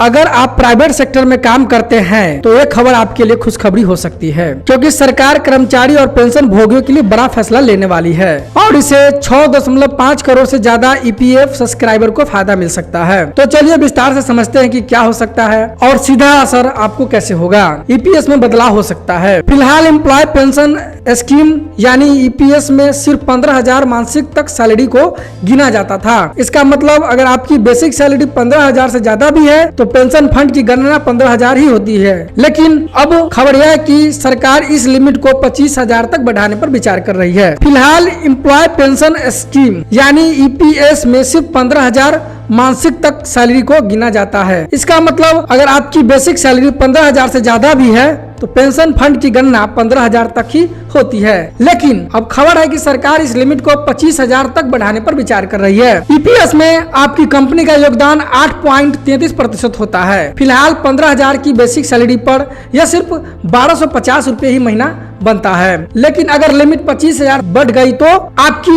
अगर आप private sector में काम करते हैं तो ये खबर आपके लिए खुशखबरी हो सकती है, क्योंकि सरकार कर्मचारी और पेंशन भोगियों के लिए बड़ा फैसला लेने वाली है और इसे 6.5 करोड़ से ज्यादा ईपीएफ सब्सक्राइबर को फायदा मिल सकता है। तो चलिए विस्तार से समझते हैं कि क्या हो सकता है और सीधा असर आपको कैसे होगा। ईपीएस में बदलाव हो सकता है। फिलहाल एम्प्लॉय पेंशन स्कीम यानी ईपीएस में सिर्फ 15,000 मासिक तक सैलरी को गिना जाता था। इसका मतलब अगर आपकी बेसिक सैलरी 15,000 से ज्यादा भी है तो पेंशन फंड की गणना 15,000 ही होती है। लेकिन अब खबर यह है कि सरकार इस लिमिट को 25,000 तक बढ़ाने पर विचार कर रही है। फिलहाल एम्प्लॉय पेंशन स्कीम यानी ईपीएस में सिर्फ 15,000 मासिक तक सैलरी को गिना जाता है। इसका मतलब अगर आपकी बेसिक सैलरी 15,000 से ज्यादा भी है तो पेंशन फंड की गणना 15,000 तक ही होती है। लेकिन अब खबर है कि सरकार इस लिमिट को 25,000 तक बढ़ाने पर विचार कर रही है। ईपीएस में आपकी कंपनी का योगदान 8.33% होता है। फिलहाल 15,000 की बेसिक सैलरी पर यह सिर्फ 1,250 रुपए ही महीना बनता है। लेकिन अगर लिमिट 25,000 बढ़ गई तो आपकी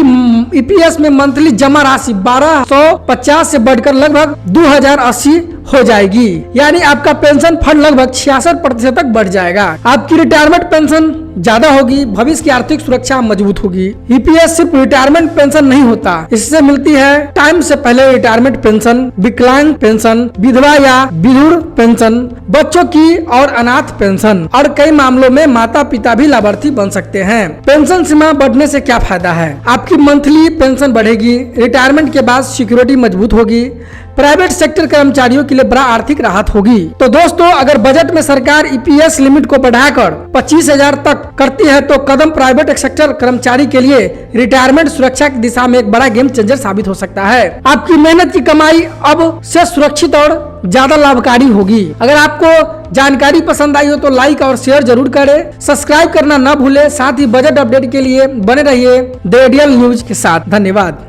ईपीएस में मंथली जमा राशि 1,250 से बढ़कर लगभग 2,080 हो जाएगी। यानी आपका पेंशन फंड लगभग 66% तक बढ़ जाएगा। आपकी रिटायरमेंट पेंशन ज्यादा होगी, भविष्य की आर्थिक सुरक्षा मजबूत होगी। ईपीएस सिर्फ रिटायरमेंट पेंशन नहीं होता, इससे मिलती है टाइम से पहले रिटायरमेंट पेंशन, विकलांग पेंशन, विधवा या विधुर पेंशन, बच्चों की और अनाथ पेंशन और कई मामलों में माता पिता भी लाभार्थी बन सकते हैं। पेंशन सीमा बढ़ने से क्या फायदा है? आपकी मंथली पेंशन बढ़ेगी, रिटायरमेंट के बाद सिक्योरिटी मजबूत होगी, प्राइवेट सेक्टर कर्मचारियों के लिए बड़ा आर्थिक राहत होगी। तो दोस्तों, अगर बजट में सरकार ईपीएस लिमिट को बढ़ाकर 25,000 तक करती है तो कदम प्राइवेट सेक्टर कर्मचारी के लिए रिटायरमेंट सुरक्षा की दिशा में एक बड़ा गेम चेंजर साबित हो सकता है। आपकी मेहनत की कमाई अब से सुरक्षित और ज्यादा लाभकारी होगी। अगर आपको जानकारी पसंद आई हो तो लाइक और शेयर जरूर करें, सब्सक्राइब करना न भूलें। साथ ही बजट अपडेट के लिए बने रहिए द इंडियन न्यूज के साथ। धन्यवाद।